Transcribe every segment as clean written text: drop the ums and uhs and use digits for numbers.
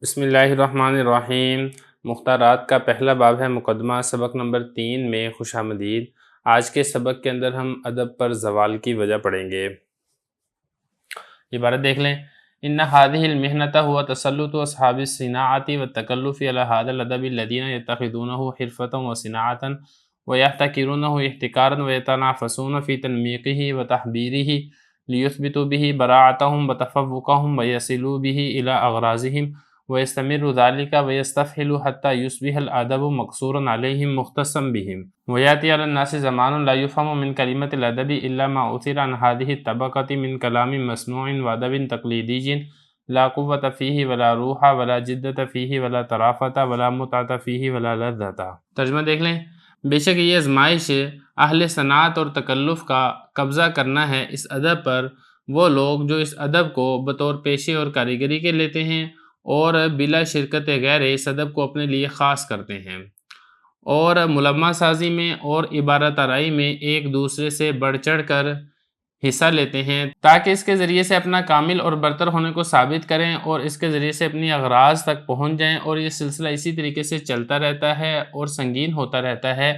بسم اللہ الرحمن الرحیم۔ مختارات کا پہلا باب ہے مقدمہ۔ سبق نمبر 3 میں خوش آمدید۔ آج کے سبق کے اندر ہم ادب پر زوال کی وجہ پڑھیں گے۔ عبارت دیکھ لیں۔ ان هذه المحنة هو تسلط اصحاب الصناعة والتکلف على هذا الادب الذين يتخذونه حرفة وصناعة ويحتكرونه احتكارا ويتنافسون في تنميقه وتحبيره ليثبتوا به براعتهم وتفوقهم ويصلوا به إلى أغراضهم ويستمر ذلك ويستفحل حتى يصبح الأدب مقصورا عليهم مختصا بهم ويأتي على الناس زمان لا يفهم من كلمة الأدب إلا ما أثر عن هذه الطبقة من كلام مسموع وأدب تقليدي لا قوة فيه ولا روح ولا جدة فيه ولا طرافة ولا متعة فيه ولا لذة۔ ترجمہ دیکھ لیں۔ بے شک یہ آزمائش اہل صنعت اور تکلف کا قبضہ کرنا ہے اس ادب پر، وہ لوگ جو اس ادب کو بطور پیشے اور کاریگری کے لیتے ہیں اور بلا شرکت غیر اس ادب کو اپنے لیے خاص کرتے ہیں، اور ملمہ سازی میں اور عبارت آرائی میں ایک دوسرے سے بڑھ چڑھ کر حصہ لیتے ہیں تاکہ اس کے ذریعے سے اپنا کامل اور برتر ہونے کو ثابت کریں اور اس کے ذریعے سے اپنی اغراض تک پہنچ جائیں، اور یہ سلسلہ اسی طریقے سے چلتا رہتا ہے اور سنگین ہوتا رہتا ہے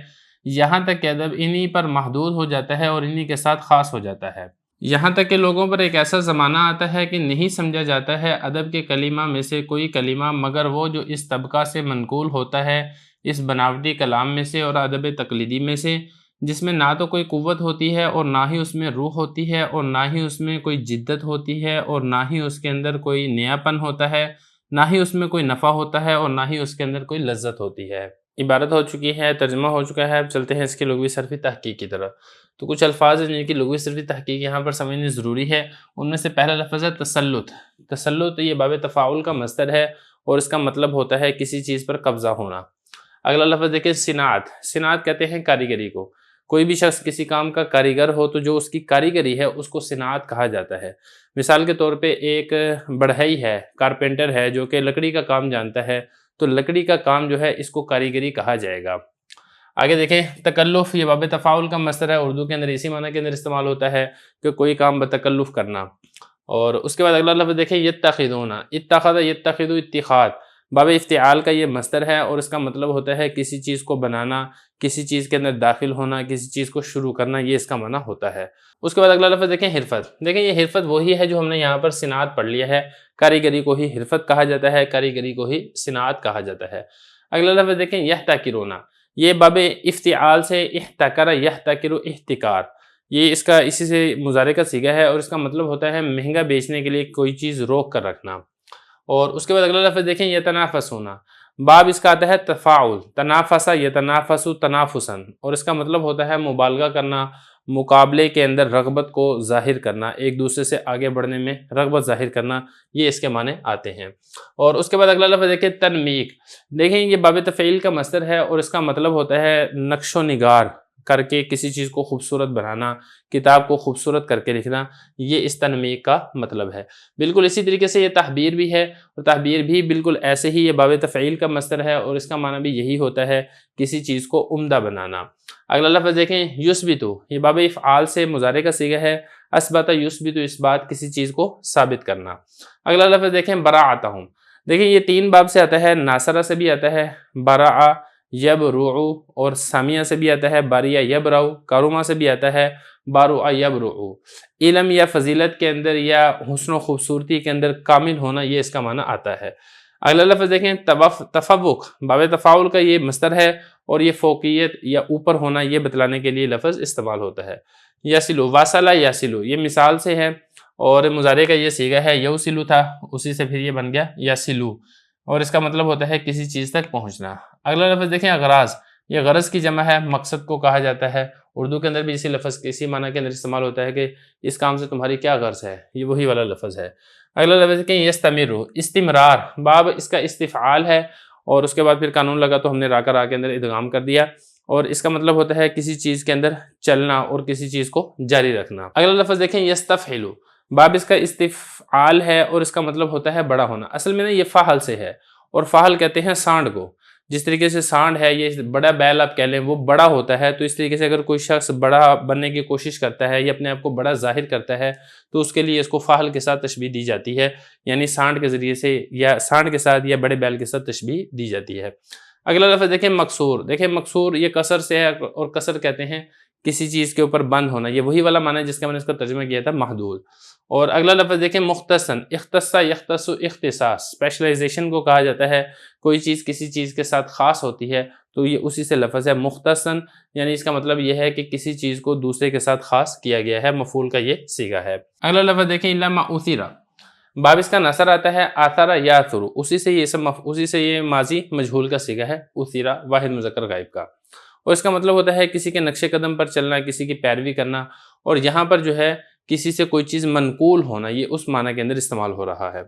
یہاں تک کہ ادب انہی پر محدود ہو جاتا ہے اور انہی کے ساتھ خاص ہو جاتا ہے، یہاں تک کہ لوگوں پر ایک ایسا زمانہ آتا ہے کہ نہیں سمجھا جاتا ہے ادب کے کلمہ میں سے کوئی کلمہ مگر وہ جو اس طبقہ سے منقول ہوتا ہے، اس بناوٹی کلام میں سے اور ادب تقلیدی میں سے، جس میں نہ تو کوئی قوت ہوتی ہے اور نہ ہی اس میں روح ہوتی ہے اور نہ ہی اس میں کوئی جدت ہوتی ہے اور نہ ہی اس کے اندر کوئی نیا پن ہوتا ہے، نہ ہی اس میں کوئی نفع ہوتا ہے اور نہ ہی اس کے اندر کوئی لذت ہوتی ہے۔ عبارت ہو چکی ہے، ترجمہ ہو چکا ہے، اب چلتے ہیں اس کی لغوی صرفی تحقیق کی طرف۔ تو کچھ الفاظ ہیں جن کی لغوی صرفی تحقیق یہاں پر سمجھنی ضروری ہے۔ ان میں سے پہلا لفظ ہے تسلط۔ تسلط یہ باب تفاعل کا مصدر ہے اور اس کا مطلب ہوتا ہے کسی چیز پر قبضہ ہونا۔ اگلا لفظ دیکھیں صنعت۔ صنعت کہتے ہیں کاریگری کو۔ کوئی بھی شخص کسی کام کا کاریگر ہو تو جو اس کی کاریگری ہے اس کو صنعت کہا جاتا ہے۔ مثال کے طور پہ ایک بڑھئی ہے، کارپینٹر ہے جو کہ لکڑی کا کام جانتا ہے، تو لکڑی کا کام جو ہے اس کو کاریگری کہا جائے گا۔ آگے دیکھیں تکلف، یہ باب تفاعل کا مصدر ہے، اردو کے اندر اسی معنی کے اندر استعمال ہوتا ہے کہ کوئی کام بتکلف کرنا۔ اور اس کے بعد اگلا لفظ دیکھیں یتخذون۔ اتخذ یتخذ اتخاذ، باب افتعال کا یہ مصدر ہے اور اس کا مطلب ہوتا ہے کسی چیز کو بنانا، کسی چیز کے اندر داخل ہونا، کسی چیز کو شروع کرنا، یہ اس کا معنی ہوتا ہے۔ اس کے بعد اگلا لفظ دیکھیں حرفت۔ دیکھیں یہ حرفت وہی ہے جو ہم نے یہاں پر صنعت پڑھ لیا ہے، کاریگری کو ہی حرفت کہا جاتا ہے، کاریگری کو ہی صنعت کہا جاتا ہے۔ اگلا لفظ دیکھیں یحتکرون۔ یہ باب افتعال سے احتکر یحتکر احتکار، یہ اس کا اسی سے مضارع کا صیغہ ہے اور اس کا مطلب ہوتا ہے مہنگا بیچنے کے لیے کوئی چیز روک کر رکھنا۔ اور اس کے بعد اگلا لفظ دیکھیں یتنافسون۔ باب اس کا آتا ہے تفاعل، تنافس یتنافس تنافسا، اور اس کا مطلب ہوتا ہے مبالغہ کرنا، مقابلے کے اندر رغبت کو ظاہر کرنا، ایک دوسرے سے آگے بڑھنے میں رغبت ظاہر کرنا، یہ اس کے معنی آتے ہیں۔ اور اس کے بعد اگلا لفظ دیکھیں تنمیق۔ دیکھیں یہ باب تفعیل کا مصدر ہے اور اس کا مطلب ہوتا ہے نقش و نگار کر کے کسی چیز کو خوبصورت بنانا، کتاب کو خوبصورت کر کے لکھنا، یہ اس تنمیق کا مطلب ہے۔ بالکل اسی طریقے سے یہ تحبیر بھی ہے، اور تحبیر بھی بالکل ایسے ہی یہ باب تفعیل کا مصدر ہے اور اس کا معنی بھی یہی ہوتا ہے کسی چیز کو عمدہ بنانا۔ اگلا لفظ دیکھیں یثبتو، یہ باب افعال سے مضارع کا صیغہ ہے، اثبت یثبت، اس بات کسی چیز کو ثابت کرنا۔ اگلا لفظ دیکھیں براعتہم۔ دیکھیں یہ 3 باب سے آتا ہے، ناصرہ سے بھی آتا ہے، برع یبرع، اور سامیہ سے بھی آتا ہے، باریہ یبرع، کارما سے بھی آتا ہے، بارع یبرع۔ علم یا فضیلت کے اندر یا حسن و خوبصورتی کے اندر کامل ہونا، یہ اس کا معنی آتا ہے۔ اگلا لفظ دیکھیں تفوق، باب تفاعل کا یہ مصدر ہے اور یہ فوقیت یا اوپر ہونا یہ بتلانے کے لیے لفظ استعمال ہوتا ہے۔ یصلو، واصلہ یصلو، یہ مثال سے ہے اور مضارع کا یہ صیغہ ہے، یوصلو تھا، اسی سے پھر یہ بن گیا یصلو، اور اس کا مطلب ہوتا ہے کسی چیز تک پہنچنا۔ اگلا لفظ دیکھیں اغراض، یہ غرض کی جمع ہے، مقصد کو کہا جاتا ہے، اردو کے اندر بھی اسی لفظ اسی معنی کے اندر استعمال ہوتا ہے کہ اس کام سے تمہاری کیا غرض ہے، یہ وہی والا لفظ ہے۔ اگلا لفظ دیکھیں یستمر، استمرار، باب اس کا استفعال ہے اور اس کے بعد پھر قانون لگا تو ہم نے را کا را کے اندر ادغام کر دیا، اور اس کا مطلب ہوتا ہے کسی چیز کے اندر چلنا اور کسی چیز کو جاری رکھنا۔ اگلا لفظ دیکھیں یستفعل، باب اس کا استفعال ہے اور اس کا مطلب ہوتا ہے بڑا ہونا۔ اصل میں نا یہ فاعل سے ہے اور فاعل کہتے ہیں سانڈ کو، جس طریقے سے سانڈ ہے، یہ بڑا بیل آپ کہہ لیں، وہ بڑا ہوتا ہے، تو اس طریقے سے اگر کوئی شخص بڑا بننے کی کوشش کرتا ہے یا اپنے آپ کو بڑا ظاہر کرتا ہے تو اس کے لیے اس کو فاحل کے ساتھ تشبیہ دی جاتی ہے، یعنی سانڈ کے ذریعے سے یا سانڈ کے ساتھ یا بڑے بیل کے ساتھ تشبیہ دی جاتی ہے۔ اگلا لفظ دیکھیں مکسور، دیکھیں مکسور یہ کسر سے ہے، اور کسر کہتے ہیں کسی چیز کے اوپر بند ہونا، یہ وہی والا معنی ہے جس کا میں نے اس کا ترجمہ کیا تھا محدود۔ اور اگلا لفظ دیکھیں مختصن، اختص یختص اختصاص، اسپیشلائزیشن کو کہا جاتا ہے، کوئی چیز کسی چیز کے ساتھ خاص ہوتی ہے تو یہ اسی سے لفظ ہے مختصن، یعنی اس کا مطلب یہ ہے کہ کسی چیز کو دوسرے کے ساتھ خاص کیا گیا ہے، مفعول کا یہ صیغہ ہے۔ اگلا لفظ دیکھیں الا ما اثر، باب اس کا نصر آتا ہے آثر یاثر، اسی سے یہ ماضی مجہول کا صیغہ ہے، اثر واحد مذکر غائب کا، اور اس کا مطلب ہوتا ہے کسی کے نقش قدم پر چلنا، کسی کی پیروی کرنا، اور یہاں پر جو ہے کسی سے کوئی چیز منقول ہونا، یہ اس معنی کے اندر استعمال ہو رہا ہے۔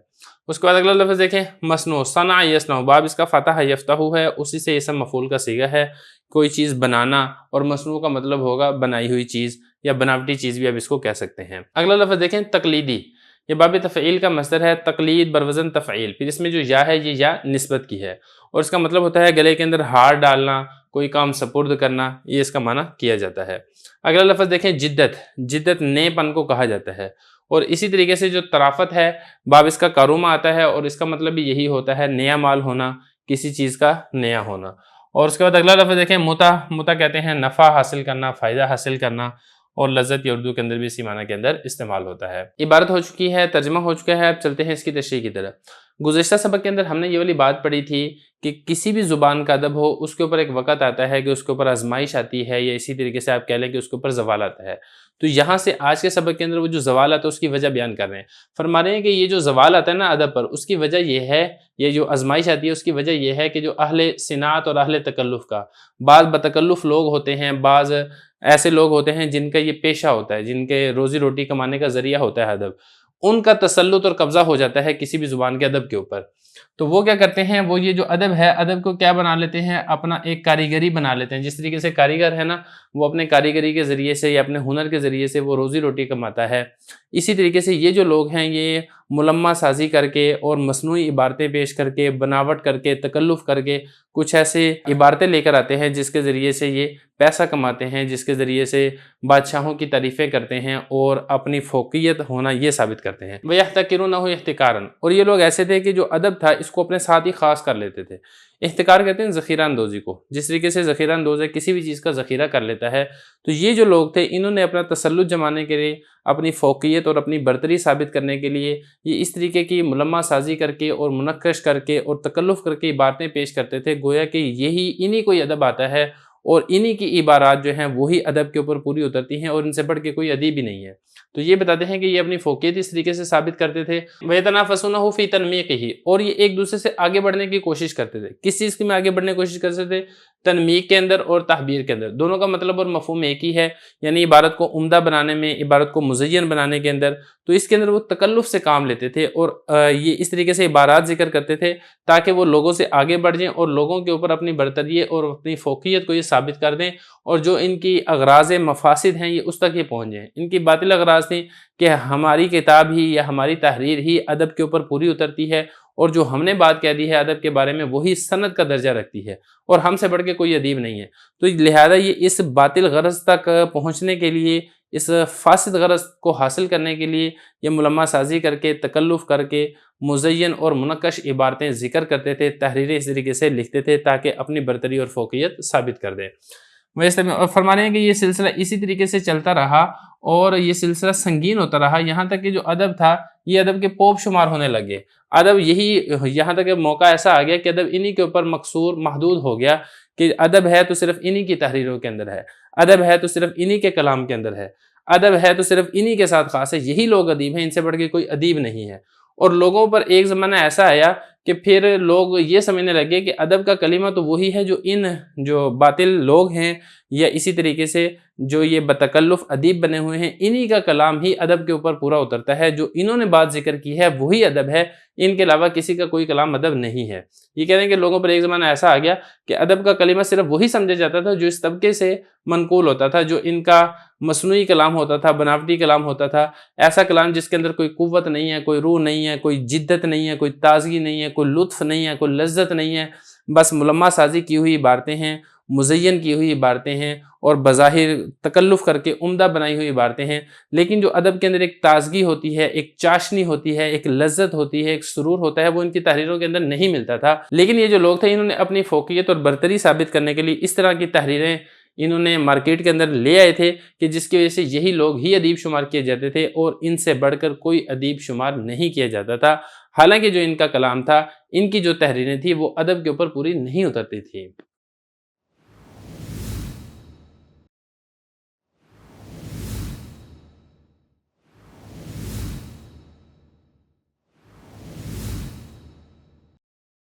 اس کے بعد اگلا لفظ دیکھیں مصنوع، صنع یصنع، باب اس کا فتح یفتح ہے، اسی سے اسم مفعول کا صیغہ ہے، کوئی چیز بنانا، اور مصنوع کا مطلب ہوگا بنائی ہوئی چیز یا بناوٹی چیز بھی اب اس کو کہہ سکتے ہیں۔ اگلا لفظ دیکھیں تقلیدی، یہ باب تفعیل کا مصدر ہے، تقلید بروزن تفعیل، پھر اس میں جو یا ہے یہ یا نسبت کی ہے، اور اس کا مطلب ہوتا ہے گلے کے اندر ہار ڈالنا، کوئی کام سپرد کرنا، یہ اس کا معنی کیا جاتا ہے۔ اگلا لفظ دیکھیں جدت، جدت نئے پن کو کہا جاتا ہے، اور اسی طریقے سے جو طرافت ہے باب اس کا کارومہ آتا ہے، اور اس کا مطلب بھی یہی ہوتا ہے نیا مال ہونا، کسی چیز کا نیا ہونا۔ اور اس کے بعد اگلا لفظ دیکھیں متع، متع کہتے ہیں نفع حاصل کرنا، فائدہ حاصل کرنا، اور لذت یہ اردو کے اندر بھی اسی معنی کے اندر استعمال ہوتا ہے۔ عبارت ہو چکی ہے، ترجمہ ہو چکا ہے، اب چلتے ہیں اس کی تشریح کی طرف۔ گزشتہ سبق کے اندر ہم نے یہ والی بات پڑھی تھی کہ کسی بھی زبان کا ادب ہو، اس کے اوپر ایک وقت آتا ہے کہ اس کے اوپر آزمائش آتی ہے، یا اسی طریقے سے آپ کہہ لیں کہ اس کے اوپر زوال آتا ہے۔ تو یہاں سے آج کے سبق کے اندر وہ جو زوال آتا ہے اس کی وجہ بیان کر رہے ہیں، فرما رہے ہیں کہ یہ جو زوال آتا ہے نا ادب پر، اس کی وجہ یہ ہے، یہ جو آزمائش آتی ہے اس کی وجہ یہ ہے کہ جو اہل صنعت اور اہل تکلف کا، بعض بتکلف لوگ ہوتے ہیں، بعض ایسے لوگ ہوتے ہیں جن کا یہ پیشہ ہوتا ہے، جن کے روزی روٹی کمانے کا ذریعہ ہوتا ہے ادب، ان کا تسلط اور قبضہ ہو جاتا ہے کسی بھی زبان کے ادب کے اوپر۔ تو وہ کیا کرتے ہیں، وہ یہ جو ادب ہے، ادب کو کیا بنا لیتے ہیں، اپنا ایک کاریگری بنا لیتے ہیں۔ جس طریقے سے کاریگر ہے نا، وہ اپنے کاریگری کے ذریعے سے یا اپنے ہنر کے ذریعے سے وہ روزی روٹی کماتا ہے، اسی طریقے سے یہ جو لوگ ہیں یہ ملمہ سازی کر کے اور مصنوعی عبارتیں پیش کر کے، بناوٹ کر کے، تکلف کر کے کچھ ایسے عبارتیں لے کر آتے ہیں جس کے ذریعے سے یہ پیسہ کماتے ہیں، جس کے ذریعے سے بادشاہوں کی تعریفیں کرتے ہیں اور اپنی فوقیت ہونا یہ ثابت کرتے ہیں۔ وَيَحْتَقِرُونَهُ احتقاراً، اور یہ لوگ ایسے تھے کہ جو ادب تھا اس کو اپنے ساتھ ہی خاص کر لیتے تھے۔ احتکار کہتے ہیں ذخیرہ اندوزی کو، جس طریقے سے ذخیرہ اندوز ہے کسی بھی چیز کا ذخیرہ کر لیتا ہے، تو یہ جو لوگ تھے انہوں نے اپنا تسلط جمانے کے لیے، اپنی فوقیت اور اپنی برتری ثابت کرنے کے لیے یہ اس طریقے کی ملمہ سازی کر کے اور منقش کر کے اور تکلف کر کے عبارتیں پیش کرتے تھے، گویا کہ یہی انہی کوئی ادب آتا ہے، اور انہی کی عبارات جو ہیں وہی ادب کے اوپر پوری اترتی ہیں، اور ان سے بڑھ کے کوئی ادیب ہی نہیں ہے۔ تو یہ بتاتے ہیں کہ یہ اپنی فوقیت اس طریقے سے ثابت کرتے تھے، وَيَتَنَافَسُونَهُ فِي تَنْمِيقِهِ، اور یہ ایک دوسرے سے آگے بڑھنے کی کوشش کرتے تھے۔ کس چیز میں آگے بڑھنے کی کوشش کرتے تھے؟ تنمیق کے اندر اور تحبیر کے اندر، دونوں کا مطلب اور مفہوم ایک ہی ہے، یعنی عبارت کو عمدہ بنانے میں، عبارت کو مزین بنانے کے اندر، تو اس کے اندر وہ تکلف سے کام لیتے تھے، اور یہ اس طریقے سے عبارات ذکر کرتے تھے تاکہ وہ لوگوں سے آگے بڑھ جائیں اور لوگوں کے اوپر اپنی برتری اور اپنی فوقیت کو یہ ثابت کر دیں، اور جو ان کی اغراض مفاسد ہیں یہ اس تک یہ پہنچ جائیں۔ ان کی باطل اغراض تھیں کہ ہماری کتاب ہی یا ہماری تحریر ہی ادب کے اوپر پوری اترتی ہے، اور جو ہم نے بات کہہ دی ہے ادب کے بارے میں وہی سند کا درجہ رکھتی ہے، اور ہم سے بڑھ کے کوئی ادیب نہیں ہے۔ تو لہذا یہ اس باطل غرض تک پہنچنے کے لیے، اس فاسد غرض کو حاصل کرنے کے لیے یہ ملمہ سازی کر کے، تکلف کر کے، مزین اور منقش عبارتیں ذکر کرتے تھے، تحریریں اس طریقے سے لکھتے تھے تاکہ اپنی برتری اور فوقیت ثابت کر دیں۔ ویسے اور فرما رہے ہیں کہ یہ سلسلہ اسی طریقے سے چلتا رہا، اور یہ سلسلہ سنگین ہوتا رہا، یہاں تک کہ جو ادب تھا یہ ادب کے پوپ شمار ہونے لگے۔ ادب یہاں تک کہ موقع ایسا آ گیا کہ ادب انہی کے اوپر مقصور محدود ہو گیا، کہ ادب ہے تو صرف انہی کی تحریروں کے اندر ہے، ادب ہے تو صرف انہی کے کلام کے اندر ہے، ادب ہے تو صرف انہی کے ساتھ خاص ہے، یہی لوگ ادیب ہیں، ان سے بڑھ کے کوئی ادیب نہیں ہے۔ اور لوگوں پر ایک زمانہ ایسا آیا کہ پھر لوگ یہ سمجھنے لگے کہ ادب کا کلمہ تو وہی ہے جو ان جو باطل لوگ ہیں یا اسی طریقے سے جو یہ بتکلف ادیب بنے ہوئے ہیں انہی کا کلام ہی ادب کے اوپر پورا اترتا ہے، جو انہوں نے بات ذکر کی ہے وہی ادب ہے، ان کے علاوہ کسی کا کوئی کلام ادب نہیں ہے۔ یہ کہہ رہے ہیں کہ لوگوں پر ایک زمانہ ایسا آ گیا کہ ادب کا کلمہ صرف وہی سمجھا جاتا تھا جو اس طبقے سے منقول ہوتا تھا، جو ان کا مصنوعی کلام ہوتا تھا، بناوٹی کلام ہوتا تھا، ایسا کلام جس کے اندر کوئی قوت نہیں ہے، کوئی روح نہیں ہے، کوئی جدت نہیں ہے، کوئی تازگی نہیں ہے، کوئی لطف نہیں ہے، کوئی لذت نہیں ہے، بس ملمہ سازی کی ہوئی عبارتیں ہیں، مزین کی ہوئی عبارتیں ہیں اور بظاہر تکلف کر کے عمدہ بنائی ہوئی عبارتیں ہیں۔ لیکن جو ادب کے اندر ایک تازگی ہوتی ہے، ایک چاشنی ہوتی ہے، ایک لذت ہوتی ہے، ایک سرور ہوتا ہے، وہ ان کی تحریروں کے اندر نہیں ملتا تھا۔ لیکن یہ جو لوگ تھے انہوں نے اپنی فوقیت اور برتری ثابت کرنے کے لیے اس طرح کی تحریریں انہوں نے مارکیٹ کے اندر لے آئے تھے کہ جس کی وجہ سے یہی لوگ ہی ادیب شمار کیے جاتے تھے اور ان سے بڑھ کر کوئی ادیب شمار نہیں کیا جاتا تھا، حالانکہ جو ان کا کلام تھا، ان کی جو تحریریں تھیں وہ ادب کے اوپر پوری نہیں اترتی تھی۔